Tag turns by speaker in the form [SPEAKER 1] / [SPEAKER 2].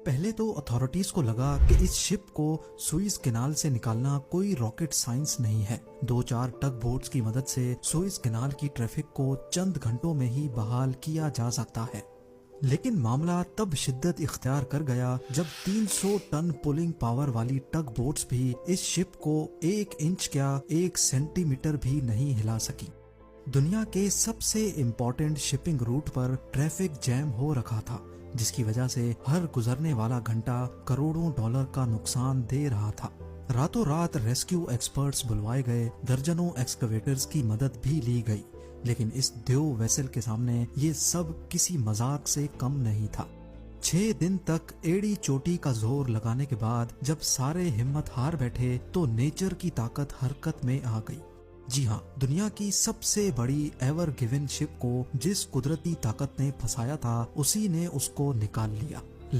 [SPEAKER 1] پہلے تو اتھارٹیز کو لگا کہ اس شپ کو سوئز کینال سے نکالنا کوئی راکٹ سائنس نہیں ہے. 2-4 ٹگ بوٹس کی مدد سے سوئز کینال کی ٹریفک کو چند گھنٹوں میں ہی بحال کیا جا سکتا ہے. لیکن معاملہ تب شدت اختیار کر گیا جب 300 ٹن پولنگ پاور والی ٹگ بوٹس بھی اس شپ کو 1 انچ کیا 1 سینٹی میٹر بھی نہیں ہلا سکی. دنیا کے سب سے امپورٹنٹ شپنگ روٹ پر ٹریفک جیم ہو رکھا تھا، جس کی وجہ سے ہر گزرنے والا گھنٹہ کروڑوں ڈالر کا نقصان دے رہا تھا. راتوں رات ریسکیو ایکسپرٹس بلوائے گئے، درجنوں ایکسکیویٹرز کی مدد بھی لی گئی، لیکن اس دیو ویسل کے سامنے یہ سب کسی مذاق سے کم نہیں تھا. 6 دن تک ایڑی چوٹی کا زور لگانے کے بعد جب سارے ہمت ہار بیٹھے تو نیچر کی طاقت حرکت میں آ گئی. جی ہاں، دنیا کی سب سے بڑی ایور گیون شپ کو جس قدرتی طاقت نے پھنسایا تھا اسی نے اس کو نکال لیا.